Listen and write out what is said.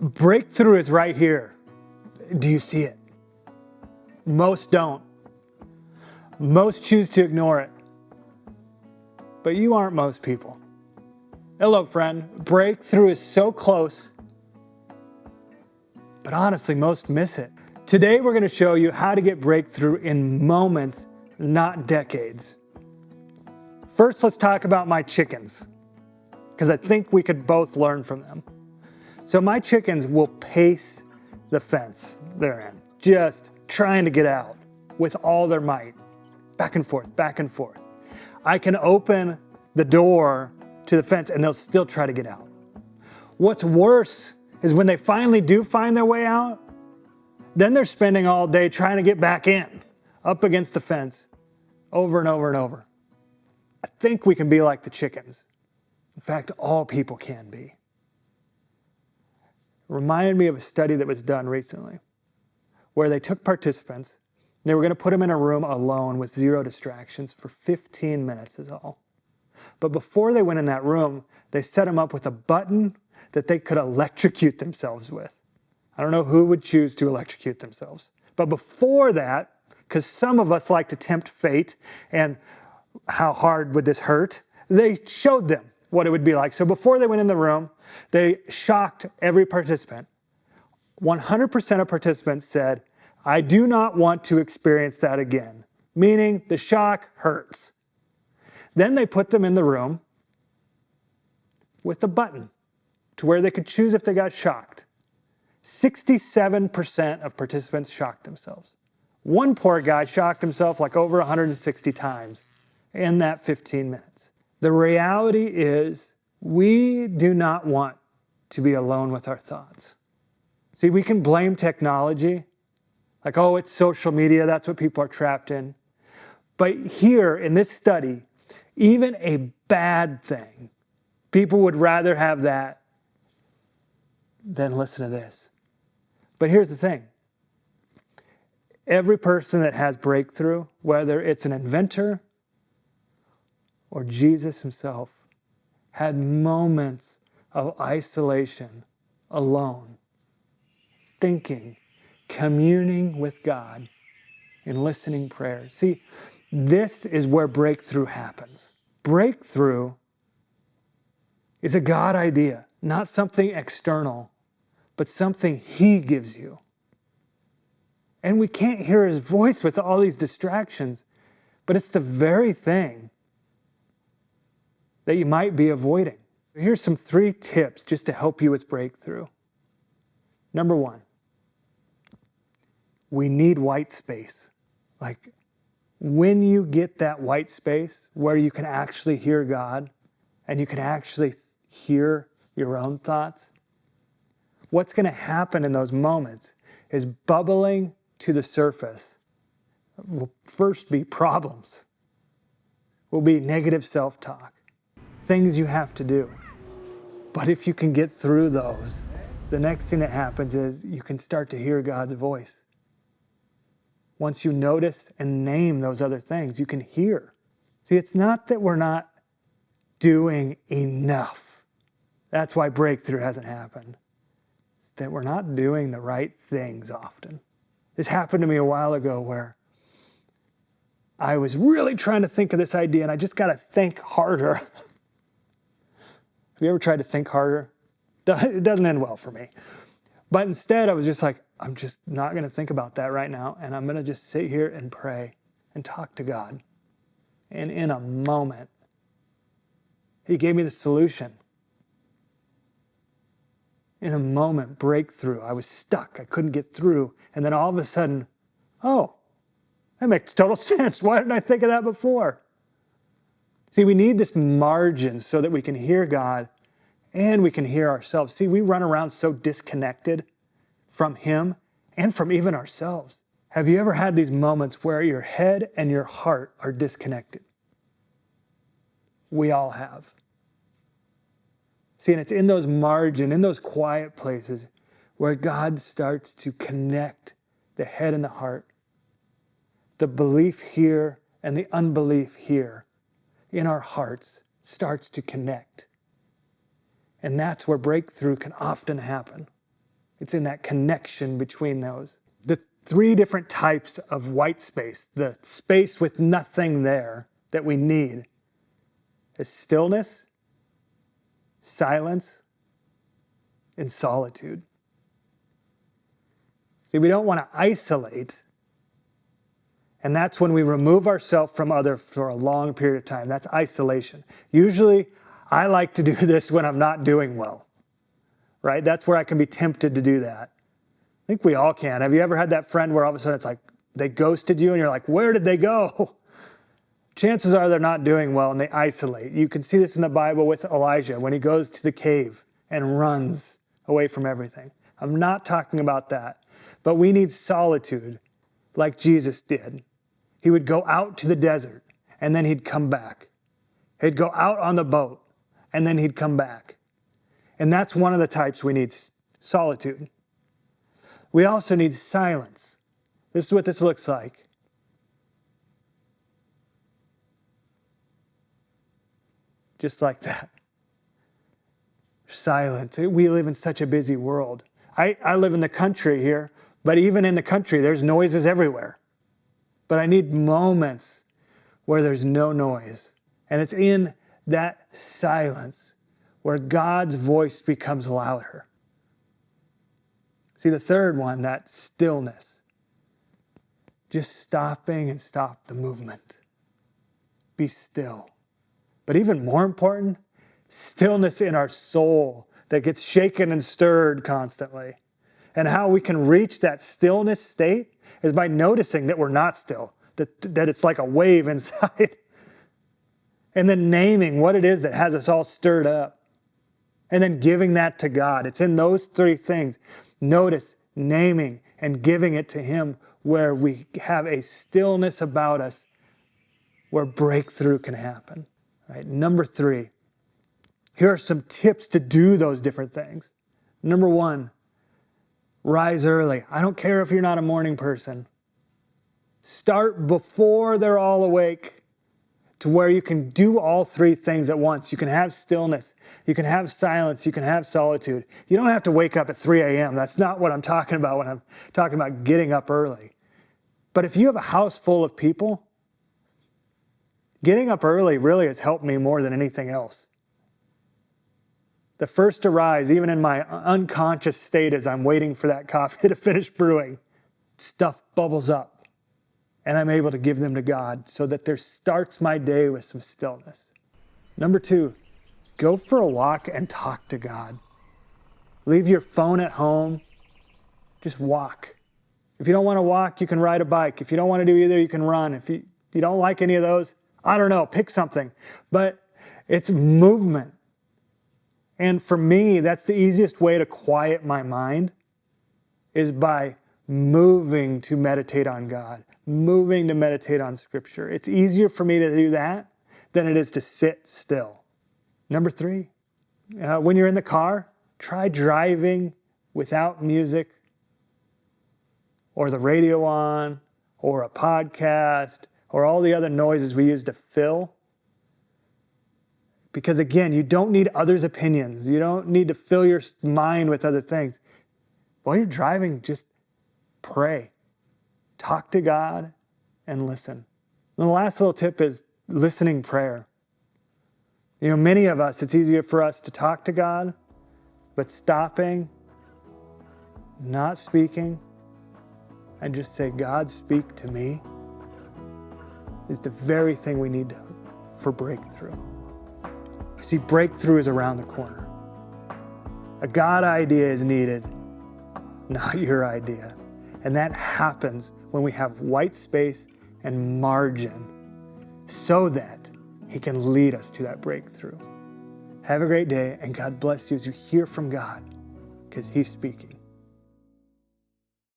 Breakthrough is right here. Do you see it? Most don't. Most choose to ignore it. But you aren't most people. Hello, friend. Breakthrough is so close, but honestly, most miss it. Today, we're going to show you how to get breakthrough in moments, not decades. First, let's talk about my chickens, because I think we could both learn from them. So my chickens will pace the fence they're in, just trying to get out with all their might, back and forth, back and forth. I can open the door to the fence and they'll still try to get out. What's worse is when they finally do find their way out, then they're spending all day trying to get back in, up against the fence, over and over and over. I think we can be like the chickens. In fact, all people can be. It reminded me of a study that was done recently where they took participants and they were going to put them in a room alone with zero distractions for 15 minutes is all. But before they went in that room, they set them up with a button that they could electrocute themselves with. I don't know who would choose to electrocute themselves. But before that, because some of us like to tempt fate and how hard would this hurt, they showed them what it would be like. So before they went in the room, they shocked every participant. 100% of participants said, I do not want to experience that again, meaning the shock hurts. Then they put them in the room with a button to where they could choose if they got shocked. 67% of participants shocked themselves. One poor guy shocked himself like over 160 times in that 15 minutes. The reality is we do not want to be alone with our thoughts. See, we can blame technology, like, oh, it's social media, that's what people are trapped in. But here in this study, even a bad thing, people would rather have that than listen to this. But here's the thing. Every person that has breakthrough, whether it's an inventor or Jesus himself, had moments of isolation, alone, thinking, communing with God, and listening prayers. See, this is where breakthrough happens. Breakthrough is a God idea, not something external, but something He gives you. And we can't hear His voice with all these distractions, but it's the very thing that you might be avoiding. Here's some 3 tips just to help you with breakthrough. Number 1, we need white space. Like, when you get that white space where you can actually hear God and you can actually hear your own thoughts, what's going to happen in those moments is bubbling to the surface will first be problems, will be negative self-talk, things you have to do. But if you can get through those, the next thing that happens is you can start to hear God's voice. Once you notice and name those other things, you can hear. See, it's not that we're not doing enough. That's why breakthrough hasn't happened. It's that we're not doing the right things often. This happened to me a while ago where I was really trying to think of this idea and I just got to think harder. Have you ever tried to think harder? It doesn't end well for me. But instead I was just like, I'm just not going to think about that right now. And I'm going to just sit here and pray and talk to God. And in a moment, He gave me the solution. In a moment, breakthrough. I was stuck. I couldn't get through. And then all of a sudden, oh, that makes total sense. Why didn't I think of that before? See, we need this margin so that we can hear God and we can hear ourselves. See, we run around so disconnected from Him and from even ourselves. Have you ever had these moments where your head and your heart are disconnected? We all have. See, and it's in those margin, in those quiet places where God starts to connect the head and the heart. The belief here and the unbelief here in our hearts starts to connect. And that's where breakthrough can often happen. It's in that connection between those. The three different types of white space, the space with nothing there that we need, is stillness, silence, and solitude. See, we don't want to isolate, and that's when we remove ourselves from others for a long period of time. That's isolation. Usually, I like to do this when I'm not doing well, right? That's where I can be tempted to do that. I think we all can. Have you ever had that friend where all of a sudden it's like they ghosted you and you're like, where did they go? Chances are they're not doing well and they isolate. You can see this in the Bible with Elijah when he goes to the cave and runs away from everything. I'm not talking about that, but we need solitude like Jesus did. He would go out to the desert and then he'd come back. He'd go out on the boat and then he'd come back. And that's one of the types we need, solitude. We also need silence. This is what this looks like. Just like that. Silence. We live in such a busy world. I live in the country here, but even in the country, there's noises everywhere. But I need moments where there's no noise. And it's in that silence where God's voice becomes louder. See, the third one, that stillness. Just stopping and stop the movement. Be still. But even more important, stillness in our soul that gets shaken and stirred constantly. And how we can reach that stillness state is by noticing that we're not still, that it's like a wave inside. And then naming what it is that has us all stirred up. And then giving that to God. It's in those three things. Notice, naming, and giving it to Him where we have a stillness about us where breakthrough can happen. Right? Number 3, here are some tips to do those different things. Number 1, rise early. I don't care if you're not a morning person. Start before they're all awake to where you can do all three things at once. You can have stillness, you can have silence, you can have solitude. You don't have to wake up at 3 a.m. That's not what I'm talking about when I'm talking about getting up early. But if you have a house full of people, getting up early really has helped me more than anything else. The first to rise, even in my unconscious state as I'm waiting for that coffee to finish brewing, stuff bubbles up. And I'm able to give them to God so that there starts my day with some stillness. Number 2, go for a walk and talk to God. Leave your phone at home. Just walk. If you don't want to walk, you can ride a bike. If you don't want to do either, you can run. If you don't like any of those, I don't know, pick something. But it's movement. And for me, that's the easiest way to quiet my mind is by moving to meditate on God, moving to meditate on Scripture. It's easier for me to do that than it is to sit still. Number 3, when you're in the car, try driving without music or the radio on or a podcast or all the other noises we use to fill. Because again, you don't need others' opinions. You don't need to fill your mind with other things. While you're driving, just pray. Talk to God and listen. And the last little tip is listening prayer. You know, many of us, it's easier for us to talk to God, but stopping, not speaking, and just say, God, speak to me, is the very thing we need for breakthrough. See, breakthrough is around the corner. A God idea is needed, not your idea. And that happens when we have white space and margin so that He can lead us to that breakthrough. Have a great day, and God bless you as you hear from God, because He's speaking.